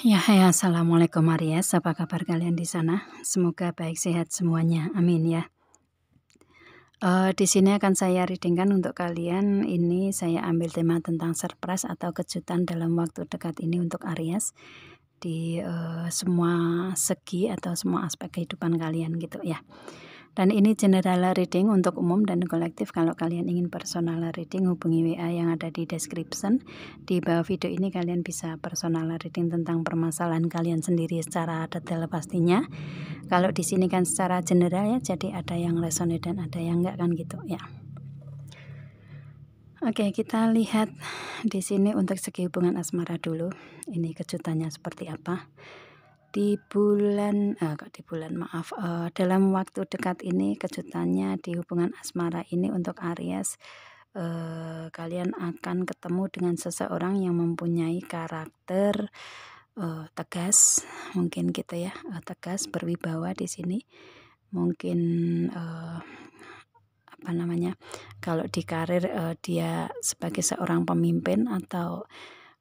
Ya, assalamualaikum Aries, apa kabar kalian di sana? Semoga baik sehat semuanya, amin ya. Di sini akan saya reading-kan untuk kalian. Ini saya ambil tema tentang surprise atau kejutan dalam waktu dekat ini untuk Aries di semua segi atau semua aspek kehidupan kalian gitu ya. Dan ini general reading untuk umum dan kolektif. Kalau kalian ingin personal reading, hubungi WA yang ada di description. Di bawah video ini kalian bisa personal reading tentang permasalahan kalian sendiri secara detail pastinya. Kalau di sini kan secara general ya, jadi ada yang resonate dan ada yang enggak kan gitu ya. Oke, kita lihat di sini untuk segi hubungan asmara dulu. Ini kejutannya seperti apa? Dalam waktu dekat ini kejutannya di hubungan asmara ini untuk Aries, kalian akan ketemu dengan seseorang yang mempunyai karakter tegas, mungkin gitu ya, tegas, berwibawa di sini. Mungkin kalau di karir dia sebagai seorang pemimpin atau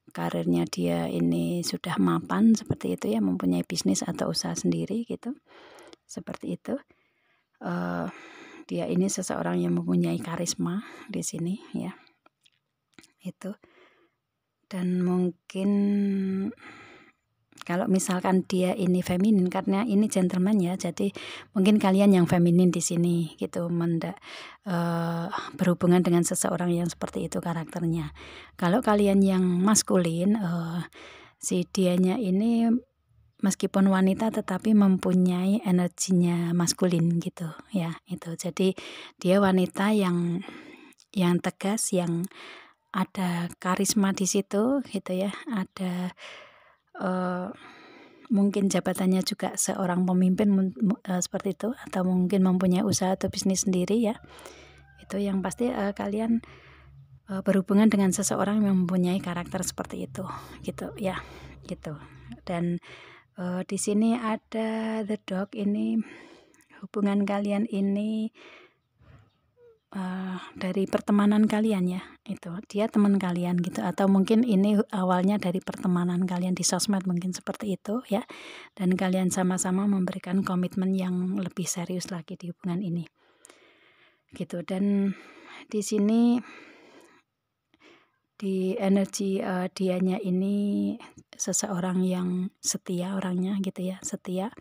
karirnya dia ini sudah mapan seperti itu ya, mempunyai bisnis atau usaha sendiri gitu, seperti itu. Dia ini seseorang yang mempunyai karisma di sini ya, itu. Dan mungkin kalau misalkan dia ini feminin, karena ini gentleman ya, jadi mungkin kalian yang feminin di sini gitu, berhubungan dengan seseorang yang seperti itu karakternya. Kalau kalian yang maskulin, si dianya ini meskipun wanita tetapi mempunyai energinya maskulin gitu ya, itu. Jadi dia wanita yang tegas, yang ada karisma di situ gitu ya, ada mungkin jabatannya juga seorang pemimpin seperti itu, atau mungkin mempunyai usaha atau bisnis sendiri ya. Itu yang pasti kalian berhubungan dengan seseorang yang mempunyai karakter seperti itu gitu ya, gitu. Dan di sini ada the dog. Ini hubungan kalian ini dari pertemanan kalian ya, itu dia teman kalian gitu, atau mungkin ini awalnya dari pertemanan kalian di sosmed, mungkin seperti itu ya. Dan kalian sama-sama memberikan komitmen yang lebih serius lagi di hubungan ini gitu. Dan di sini di energi dianya ini seseorang yang setia orangnya gitu ya, setia.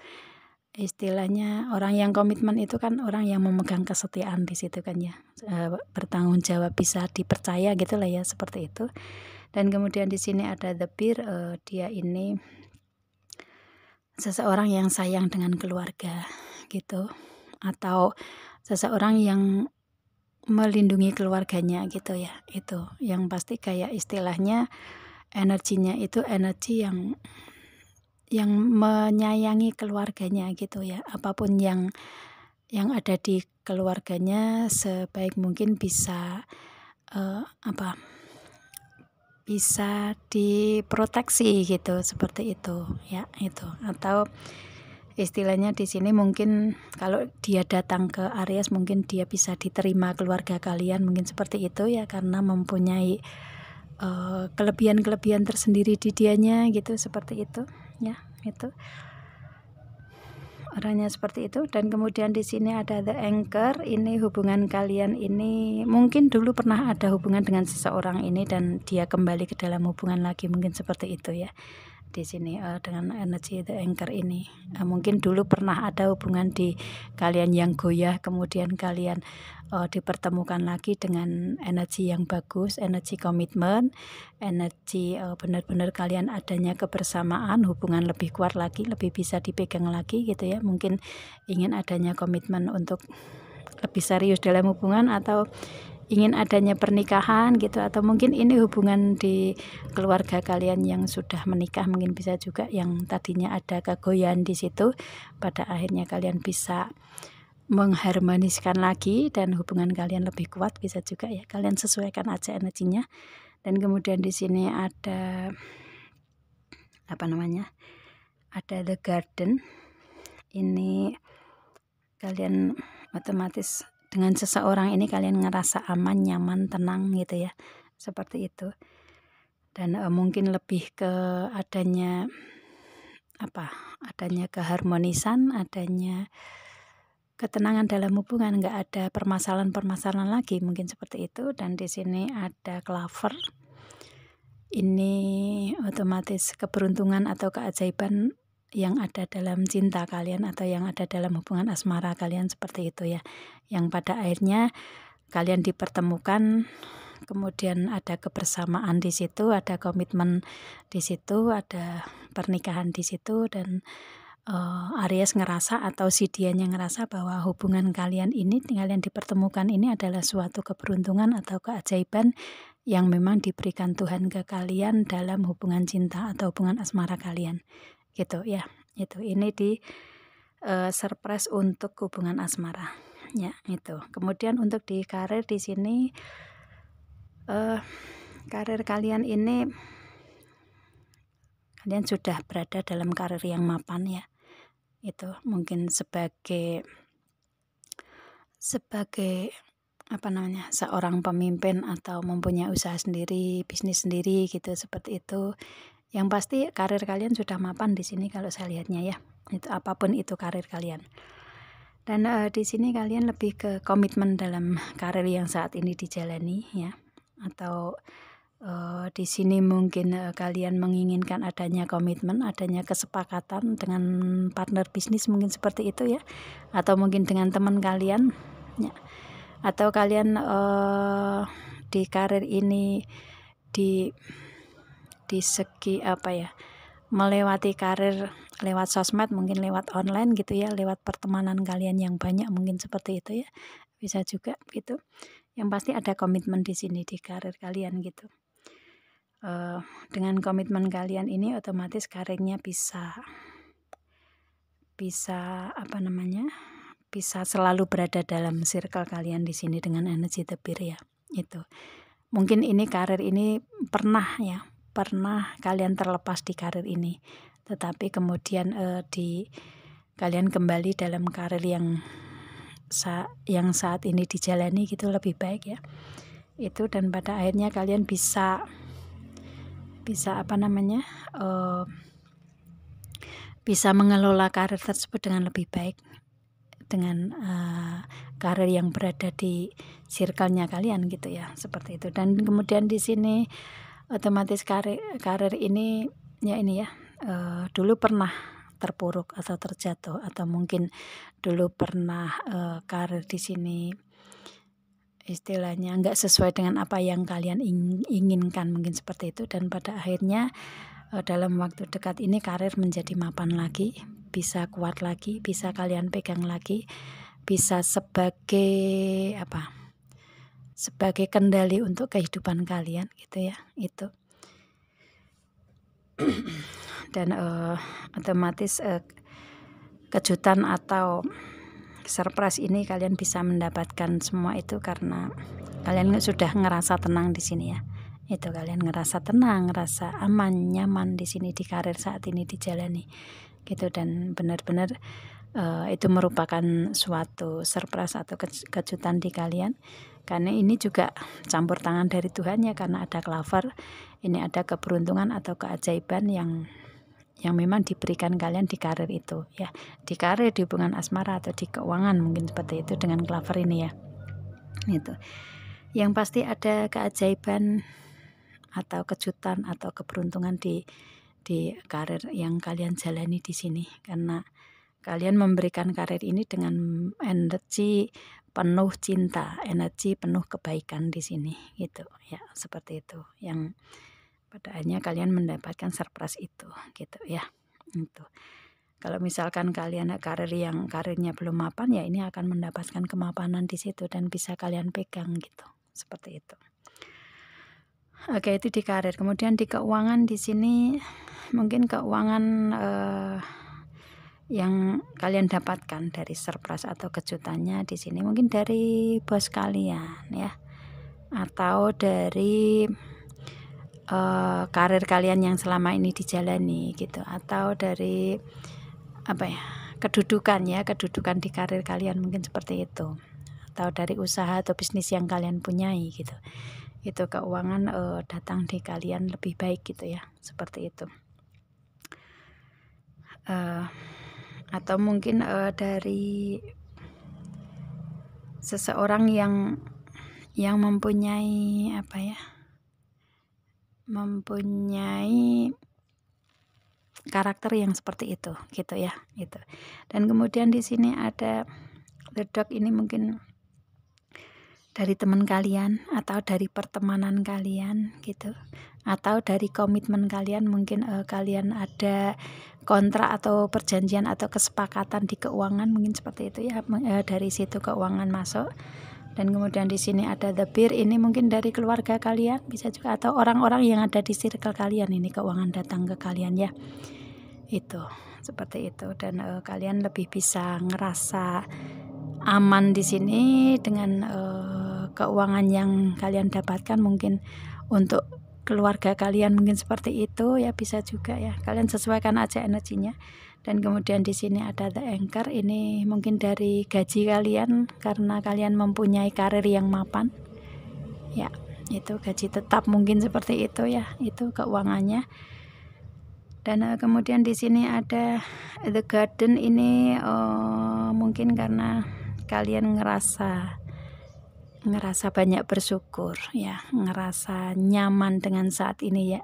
Istilahnya orang yang komitmen itu kan orang yang memegang kesetiaan di situ kan ya, bertanggung jawab, bisa dipercaya gitulah ya, seperti itu. Dan kemudian di sini ada the bear. Dia ini seseorang yang sayang dengan keluarga gitu, atau seseorang yang melindungi keluarganya gitu ya. Itu yang pasti kayak istilahnya energinya itu energi yang menyayangi keluarganya gitu ya. Apapun yang ada di keluarganya sebaik mungkin bisa bisa diproteksi gitu, seperti itu ya, itu. Atau istilahnya di sini mungkin kalau dia datang ke Aries, mungkin dia bisa diterima keluarga kalian, mungkin seperti itu ya, karena mempunyai kelebihan-kelebihan tersendiri di dianya gitu, seperti itu ya, itu orangnya seperti itu. Dan kemudian di sini ada the anchor. Ini hubungan kalian ini mungkin dulu pernah ada hubungan dengan seseorang ini dan dia kembali ke dalam hubungan lagi, mungkin seperti itu ya. Di sini dengan energi the anchor ini mungkin dulu pernah ada hubungan di kalian yang goyah, kemudian kalian dipertemukan lagi dengan energi yang bagus, energi komitmen, energi benar-benar kalian adanya kebersamaan, hubungan lebih kuat lagi, lebih bisa dipegang lagi gitu ya. Mungkin ingin adanya komitmen untuk lebih serius dalam hubungan, atau ingin adanya pernikahan gitu, atau mungkin ini hubungan di keluarga kalian yang sudah menikah, mungkin bisa juga yang tadinya ada kegoyaan di situ, pada akhirnya kalian bisa mengharmoniskan lagi dan hubungan kalian lebih kuat, bisa juga ya. Kalian sesuaikan aja energinya. Dan kemudian di sini ada ada the garden. Ini kalian otomatis dengan seseorang ini kalian ngerasa aman, nyaman, tenang gitu ya, seperti itu. Dan mungkin lebih ke adanya adanya keharmonisan, adanya ketenangan dalam hubungan, nggak ada permasalahan-permasalahan lagi, mungkin seperti itu. Dan di sini ada clover, ini otomatis keberuntungan atau keajaiban yang ada dalam cinta kalian atau yang ada dalam hubungan asmara kalian, seperti itu ya, yang pada akhirnya kalian dipertemukan, kemudian ada kebersamaan di situ, ada komitmen di situ, ada pernikahan di situ. Dan Aries ngerasa atau si dianya ngerasa bahwa hubungan kalian ini, kalian dipertemukan ini adalah suatu keberuntungan atau keajaiban yang memang diberikan Tuhan ke kalian dalam hubungan cinta atau hubungan asmara kalian, gitu ya. Itu ini di surprise untuk hubungan asmara ya, itu. Kemudian untuk di karir di sini, karir kalian ini, kalian sudah berada dalam karir yang mapan ya. Itu mungkin sebagai seorang pemimpin atau mempunyai usaha sendiri, bisnis sendiri gitu, seperti itu. Yang pasti karir kalian sudah mapan di sini kalau saya lihatnya ya. Itu apapun itu karir kalian. Dan di sini kalian lebih ke komitmen dalam karir yang saat ini dijalani ya. Atau di sini mungkin kalian menginginkan adanya komitmen, adanya kesepakatan dengan partner bisnis, mungkin seperti itu ya, atau mungkin dengan teman kalian ya. Atau kalian di karir ini di segi melewati karir lewat sosmed, mungkin lewat online gitu ya, lewat pertemanan kalian yang banyak, mungkin seperti itu ya, bisa juga gitu. Yang pasti ada komitmen di sini di karir kalian gitu. Dengan komitmen kalian ini otomatis karirnya bisa selalu berada dalam circle kalian di sini dengan energi tebir ya. Itu mungkin ini karir ini pernah kalian terlepas di karir ini, tetapi kemudian kalian kembali dalam karir yang saat ini dijalani gitu, lebih baik ya. Itu, dan pada akhirnya kalian bisa bisa mengelola karir tersebut dengan lebih baik dengan karir yang berada di circle-nya kalian gitu ya, seperti itu. Dan kemudian di sini otomatis karir ini ya, dulu pernah terpuruk atau terjatuh, atau mungkin dulu pernah karir di sini istilahnya nggak sesuai dengan apa yang kalian inginkan, mungkin seperti itu. Dan pada akhirnya dalam waktu dekat ini karir menjadi mapan lagi, bisa kuat lagi, bisa kalian pegang lagi, bisa sebagai kendali untuk kehidupan kalian gitu ya, itu. Dan otomatis kejutan atau surprise ini kalian bisa mendapatkan semua itu karena kalian sudah ngerasa tenang di sini ya. Itu, kalian ngerasa tenang, ngerasa aman, nyaman di sini di karir saat ini dijalani gitu. Dan benar-benar itu merupakan suatu surprise atau kejutan di kalian, karena ini juga campur tangan dari Tuhan ya, karena ada clover, ini ada keberuntungan atau keajaiban yang memang diberikan kalian di karir itu ya, di karir, di hubungan asmara, atau di keuangan, mungkin seperti itu dengan clover ini ya. Itu yang pasti ada keajaiban atau kejutan atau keberuntungan di karir yang kalian jalani di sini, karena kalian memberikan karir ini dengan energi penuh cinta, energi penuh kebaikan di sini gitu ya, seperti itu, yang pada akhirnya kalian mendapatkan surprise itu gitu ya. Itu kalau misalkan kalian karirnya belum mapan ya, ini akan mendapatkan kemapanan di situ dan bisa kalian pegang gitu, seperti itu. Oke, itu di karir. Kemudian di keuangan di sini mungkin keuangan yang kalian dapatkan dari surprise atau kejutannya di sini mungkin dari bos kalian ya, atau dari karir kalian yang selama ini dijalani gitu, atau dari kedudukan di karir kalian, mungkin seperti itu, atau dari usaha atau bisnis yang kalian punyai gitu. Itu keuangan datang di kalian lebih baik gitu ya, seperti itu. atau mungkin dari seseorang yang mempunyai mempunyai karakter yang seperti itu gitu ya, gitu. Dan kemudian di sini ada the dog, ini mungkin dari teman kalian atau dari pertemanan kalian gitu, atau dari komitmen kalian. Mungkin kalian ada kontrak atau perjanjian atau kesepakatan di keuangan, mungkin seperti itu ya, dari situ keuangan masuk. Dan kemudian di sini ada the bear, ini mungkin dari keluarga kalian bisa juga, atau orang-orang yang ada di circle kalian, ini keuangan datang ke kalian ya, itu seperti itu. Dan kalian lebih bisa ngerasa aman di sini dengan keuangan yang kalian dapatkan. Mungkin untuk keluarga kalian mungkin seperti itu ya, bisa juga ya, kalian sesuaikan aja energinya. Dan kemudian di sini ada the anchor, ini mungkin dari gaji kalian karena kalian mempunyai karir yang mapan ya, itu gaji tetap mungkin seperti itu ya, itu keuangannya. Dan kemudian di sini ada the garden, ini mungkin karena kalian ngerasa banyak bersyukur ya, ngerasa nyaman dengan saat ini ya,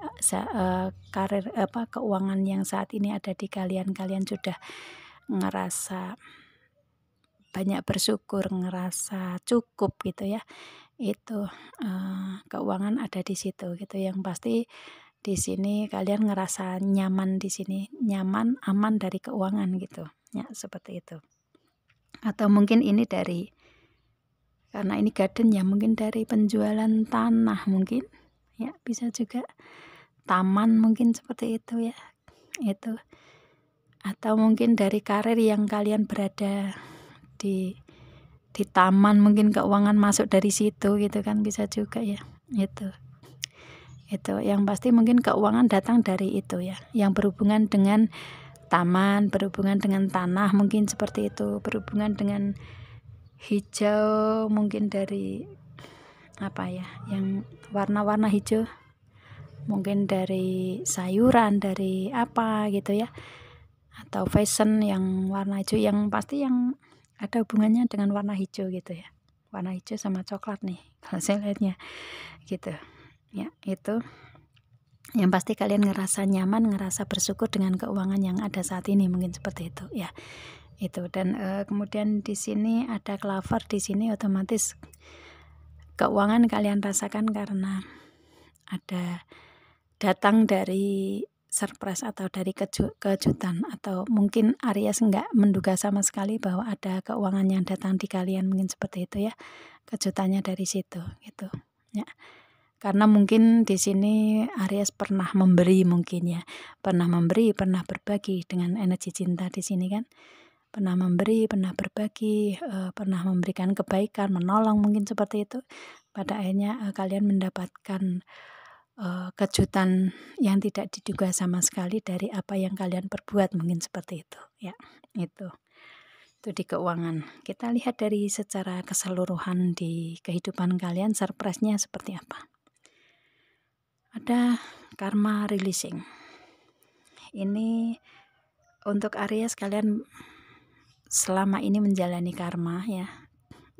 karir keuangan yang saat ini ada di kalian sudah ngerasa banyak bersyukur, ngerasa cukup gitu ya, itu keuangan ada di situ gitu. Yang pasti di sini kalian ngerasa nyaman di sini, nyaman, aman dari keuangan gitu ya, seperti itu. Atau mungkin ini dari, karena ini garden ya, mungkin dari penjualan tanah mungkin ya, bisa juga taman mungkin seperti itu ya, itu. Atau mungkin dari karir yang kalian berada di taman, mungkin keuangan masuk dari situ gitu kan, bisa juga ya, itu. Yang pasti mungkin keuangan datang dari itu ya, yang berhubungan dengan taman, berhubungan dengan tanah mungkin seperti itu, berhubungan dengan hijau, mungkin dari yang warna-warna hijau, mungkin dari sayuran, dari apa gitu ya, atau fashion yang warna hijau, yang pasti yang ada hubungannya dengan warna hijau gitu ya, warna hijau sama coklat nih kalau saya lihatnya gitu ya. Itu yang pasti kalian ngerasa nyaman, ngerasa bersyukur dengan keuangan yang ada saat ini, mungkin seperti itu ya, itu. Dan kemudian di sini ada clover, di sini otomatis keuangan kalian rasakan karena ada datang dari surprise atau dari kejutan, atau mungkin Aries nggak menduga sama sekali bahwa ada keuangan yang datang di kalian, mungkin seperti itu ya, kejutannya dari situ gitu ya. Karena mungkin di sini Aries pernah memberi, mungkin ya, pernah memberi, pernah berbagi dengan energi cinta di sini kan, pernah memberi, pernah berbagi, pernah memberikan kebaikan, menolong, mungkin seperti itu. Pada akhirnya kalian mendapatkan kejutan yang tidak diduga sama sekali dari apa yang kalian perbuat, mungkin seperti itu ya, itu di keuangan. Kita lihat dari secara keseluruhan di kehidupan kalian, surprise-nya seperti apa. Ada karma releasing, ini untuk Aries, kalian selama ini menjalani karma ya,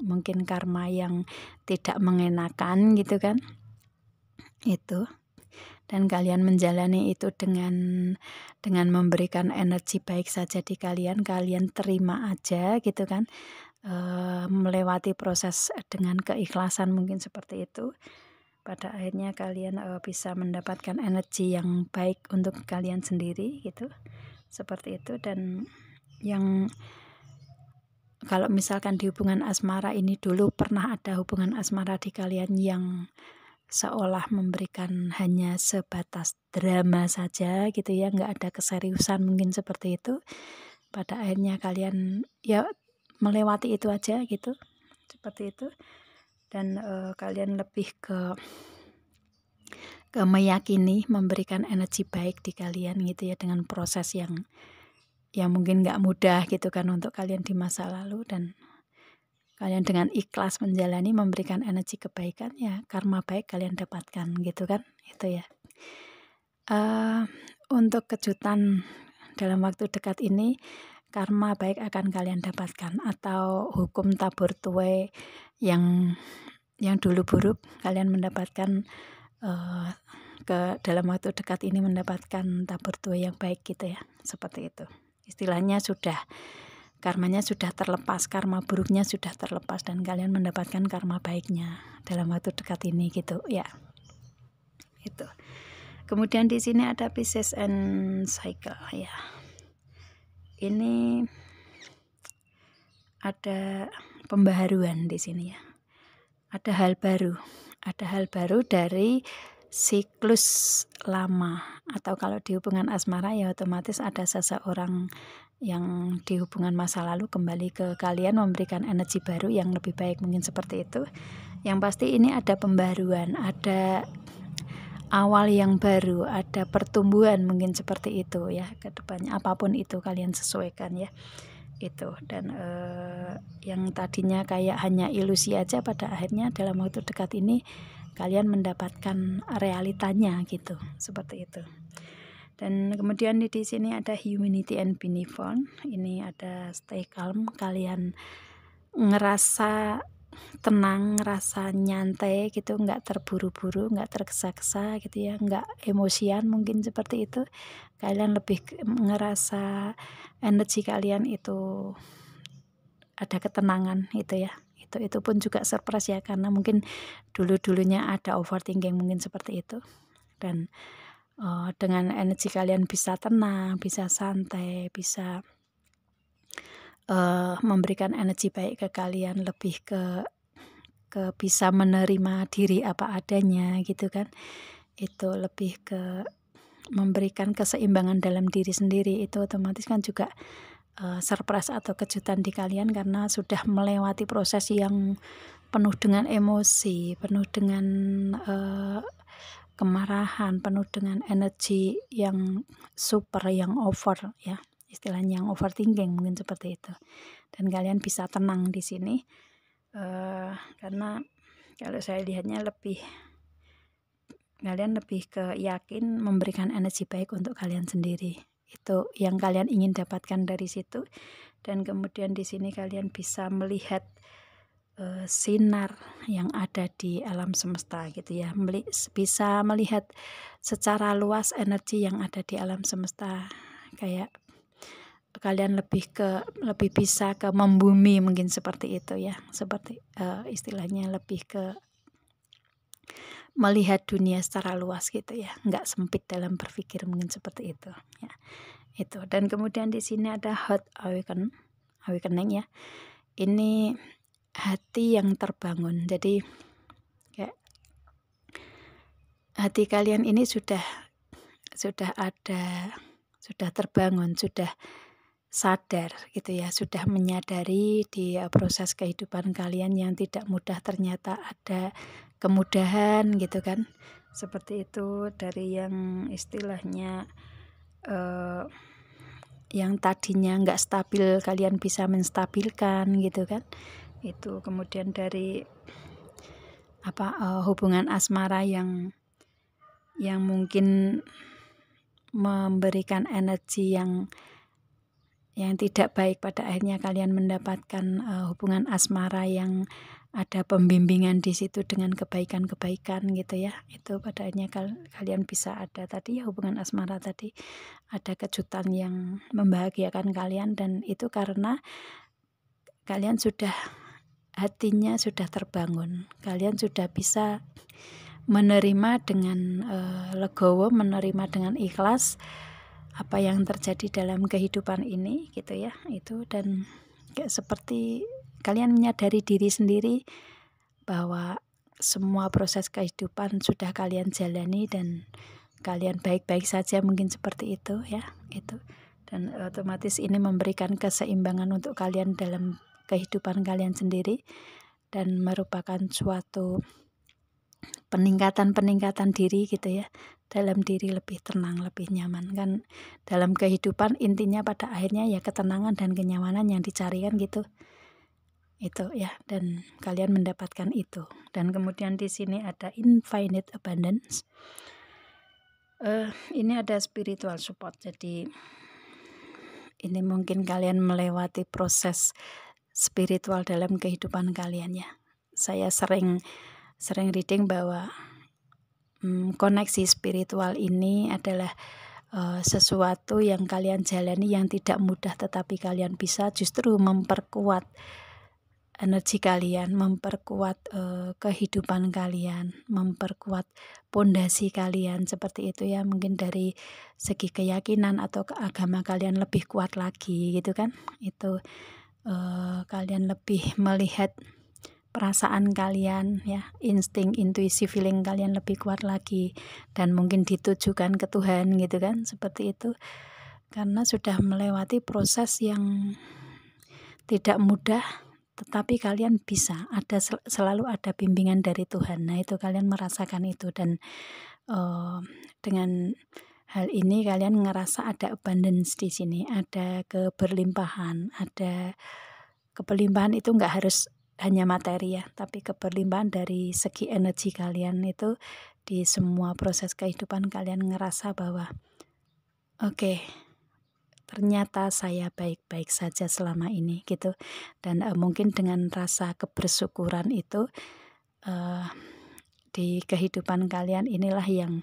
mungkin karma yang tidak mengenakan gitu kan, itu. Dan kalian menjalani itu dengan memberikan energi baik saja di kalian terima aja gitu kan, melewati proses dengan keikhlasan, mungkin seperti itu. Pada akhirnya kalian bisa mendapatkan energi yang baik untuk kalian sendiri gitu, seperti itu. Dan yang kalau misalkan di hubungan asmara ini, dulu pernah ada hubungan asmara di kalian yang seolah memberikan hanya sebatas drama saja gitu ya, nggak ada keseriusan, mungkin seperti itu. Pada akhirnya kalian ya melewati itu aja gitu, seperti itu. Dan kalian lebih ke meyakini, memberikan energi baik di kalian gitu ya, dengan proses yang mungkin nggak mudah gitu kan untuk kalian di masa lalu. Dan kalian dengan ikhlas menjalani, memberikan energi kebaikan ya, karma baik kalian dapatkan gitu kan, itu ya. Untuk kejutan dalam waktu dekat ini karma baik akan kalian dapatkan, atau hukum tabur tuai yang dulu buruk kalian mendapatkan dalam waktu dekat ini mendapatkan tabur tuai yang baik gitu ya, seperti itu. Istilahnya karmanya sudah terlepas, karma buruknya sudah terlepas dan kalian mendapatkan karma baiknya dalam waktu dekat ini gitu ya. Itu. Kemudian di sini ada Pisces and Cycle ya. Ini ada pembaharuan di sini ya. Ada hal baru dari siklus lama, atau kalau di hubungan asmara ya otomatis ada seseorang yang di hubungan masa lalu kembali ke kalian memberikan energi baru yang lebih baik, mungkin seperti itu. Yang pasti ini ada pembaruan, ada awal yang baru, ada pertumbuhan, mungkin seperti itu ya ke depannya. Apapun itu kalian sesuaikan ya. Itu. Dan yang tadinya kayak hanya ilusi aja, pada akhirnya dalam waktu dekat ini kalian mendapatkan realitanya gitu, seperti itu. Dan kemudian di sini ada Humanity and Benevolence. Ini ada stay calm, kalian ngerasa tenang, ngerasa nyantai gitu, nggak terburu-buru, nggak tergesa-gesa gitu ya, nggak emosian, mungkin seperti itu. Kalian lebih ngerasa energi kalian itu ada ketenangan itu ya. Itu pun juga surprise ya, karena mungkin dulunya ada overthinking, mungkin seperti itu. Dan dengan energi kalian bisa tenang, bisa santai, bisa memberikan energi baik ke kalian, lebih ke bisa menerima diri apa adanya gitu kan. Itu lebih ke memberikan keseimbangan dalam diri sendiri. Itu otomatis kan juga surprise atau kejutan di kalian, karena sudah melewati proses yang penuh dengan emosi, penuh dengan kemarahan, penuh dengan energi yang super, yang over ya, istilahnya yang overthinking, mungkin seperti itu. Dan kalian bisa tenang di sini karena kalau saya lihatnya kalian lebih ke yakin memberikan energi baik untuk kalian sendiri. Itu yang kalian ingin dapatkan dari situ. Dan kemudian di sini kalian bisa melihat sinar yang ada di alam semesta gitu ya, bisa melihat secara luas energi yang ada di alam semesta. Kayak kalian lebih bisa ke membumi, mungkin seperti itu ya, seperti istilahnya lebih ke melihat dunia secara luas gitu ya, nggak sempit dalam berpikir, mungkin seperti itu ya. Itu. Dan kemudian di sini ada Heart Awakening ya. Ini hati yang terbangun. Jadi kayak hati kalian ini sudah terbangun, sudah sadar gitu ya, sudah menyadari di proses kehidupan kalian yang tidak mudah ternyata ada kemudahan gitu kan. Seperti itu, dari yang istilahnya yang tadinya nggak stabil kalian bisa menstabilkan gitu kan. Itu. Kemudian dari hubungan asmara yang mungkin memberikan energi yang tidak baik, pada akhirnya kalian mendapatkan hubungan asmara yang ada pembimbingan di situ dengan kebaikan-kebaikan gitu ya. Itu pada akhirnya kalian bisa ada tadi ya, hubungan asmara tadi ada kejutan yang membahagiakan kalian, dan itu karena kalian hatinya sudah terbangun. Kalian sudah bisa menerima dengan legowo, menerima dengan ikhlas apa yang terjadi dalam kehidupan ini gitu ya. Itu. Dan kayak seperti kalian menyadari diri sendiri bahwa semua proses kehidupan sudah kalian jalani dan kalian baik-baik saja, mungkin seperti itu ya. Itu. Dan otomatis ini memberikan keseimbangan untuk kalian dalam kehidupan kalian sendiri, dan merupakan suatu peningkatan diri gitu ya, dalam diri lebih tenang, lebih nyaman kan. Dalam kehidupan intinya pada akhirnya ya ketenangan dan kenyamanan yang dicarikan gitu. Itu ya, dan kalian mendapatkan itu. Dan kemudian di sini ada Infinite Abundance. Ini ada spiritual support. Jadi ini mungkin kalian melewati proses spiritual dalam kehidupan kalian ya. Saya sering reading bahwa koneksi spiritual ini adalah sesuatu yang kalian jalani yang tidak mudah, tetapi kalian bisa justru memperkuat energi kalian, memperkuat kehidupan kalian, memperkuat pondasi kalian, seperti itu ya. Mungkin dari segi keyakinan atau agama kalian lebih kuat lagi gitu kan. Itu kalian lebih melihat perasaan kalian ya, insting, intuisi, feeling kalian lebih kuat lagi, dan mungkin ditujukan ke Tuhan gitu kan, seperti itu. Karena sudah melewati proses yang tidak mudah, tetapi kalian bisa, selalu ada bimbingan dari Tuhan. Nah itu kalian merasakan itu, dan dengan hal ini kalian ngerasa ada abundance di sini, ada keberlimpahan. Ada keberlimpahan itu nggak harus hanya materi ya, tapi keberlimpahan dari segi energi kalian itu. Di semua proses kehidupan kalian ngerasa bahwa oke, ternyata saya baik-baik saja selama ini gitu. Dan mungkin dengan rasa kebersyukuran itu di kehidupan kalian, inilah yang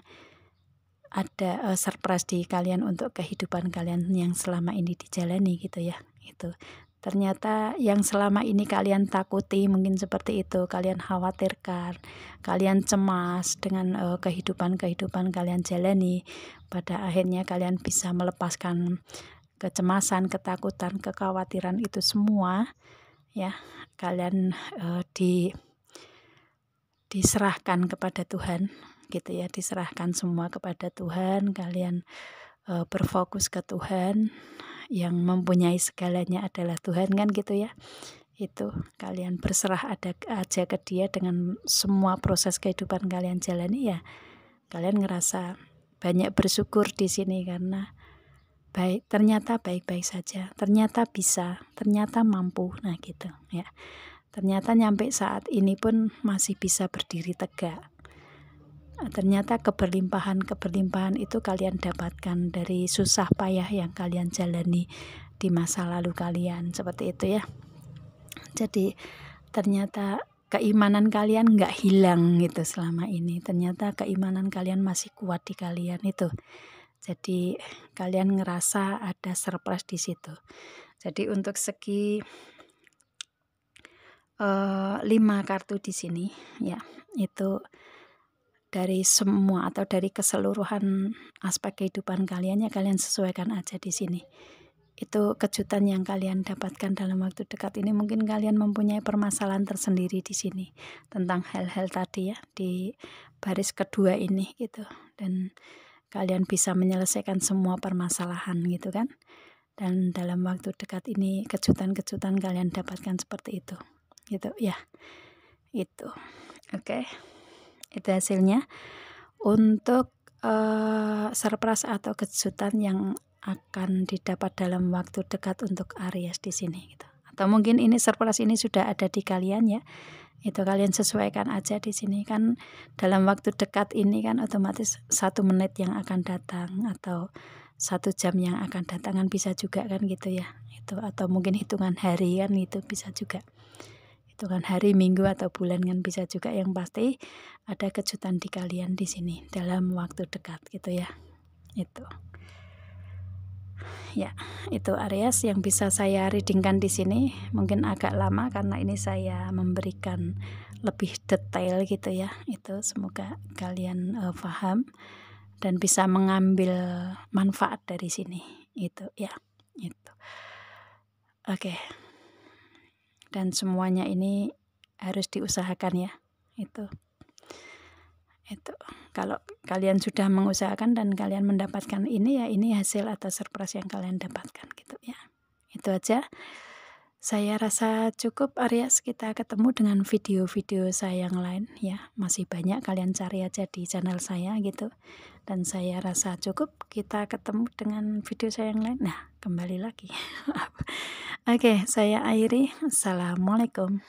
ada surprise di kalian untuk kehidupan kalian yang selama ini dijalani gitu ya. Itu ternyata yang selama ini kalian takuti, mungkin seperti itu, kalian khawatirkan, kalian cemas dengan kehidupan kalian jalani, pada akhirnya kalian bisa melepaskan kecemasan, ketakutan, kekhawatiran itu semua ya. Kalian diserahkan kepada Tuhan gitu ya, diserahkan semua kepada Tuhan. Kalian berfokus ke Tuhan, yang mempunyai segalanya adalah Tuhan kan gitu ya. Itu kalian berserah aja ke Dia dengan semua proses kehidupan kalian jalani ya. Kalian ngerasa banyak bersyukur di sini karena ternyata baik-baik saja, ternyata bisa, ternyata mampu. Nah gitu ya. Ternyata nyampe saat ini pun masih bisa berdiri tegak. Ternyata keberlimpahan itu kalian dapatkan dari susah payah yang kalian jalani di masa lalu kalian, seperti itu ya. Jadi ternyata keimanan kalian nggak hilang gitu selama ini. Ternyata keimanan kalian masih kuat di kalian itu. Jadi kalian ngerasa ada surprise di situ. Jadi untuk segi 5 kartu di sini ya, itu dari semua atau dari keseluruhan aspek kehidupan kalian ya, kalian sesuaikan aja di sini. Itu kejutan yang kalian dapatkan dalam waktu dekat ini. Mungkin kalian mempunyai permasalahan tersendiri di sini tentang hal-hal tadi ya, di baris kedua ini gitu, dan kalian bisa menyelesaikan semua permasalahan gitu kan. Dan dalam waktu dekat ini kejutan-kejutan kalian dapatkan seperti itu gitu ya. Itu oke. Itu hasilnya untuk surprise atau kejutan yang akan didapat dalam waktu dekat untuk Aries di sini gitu. Atau mungkin ini surprise ini sudah ada di kalian ya. Itu kalian sesuaikan aja di sini kan. Dalam waktu dekat ini kan otomatis 1 menit yang akan datang atau 1 jam yang akan datang kan bisa juga kan gitu ya. Itu atau mungkin hitungan hari kan, itu bisa juga. Hitungan hari, minggu atau bulan kan bisa juga. Yang pasti ada kejutan di kalian di sini dalam waktu dekat gitu ya. Itu ya, itu Aries yang bisa saya readingkan di sini. Mungkin agak lama karena ini saya memberikan lebih detail gitu ya. Itu semoga kalian paham dan bisa mengambil manfaat dari sini. Itu ya. Itu oke. Dan semuanya ini harus diusahakan ya. Itu kalau kalian sudah mengusahakan dan kalian mendapatkan ini ya, ini hasil atau surprise yang kalian dapatkan gitu ya. Itu aja, saya rasa cukup Aries. Kita ketemu dengan video-video saya yang lain ya. Masih banyak, kalian cari aja di channel saya gitu. Dan saya rasa cukup, kita ketemu dengan video saya yang lain. Nah, kembali lagi. Oke, saya akhiri. Assalamualaikum.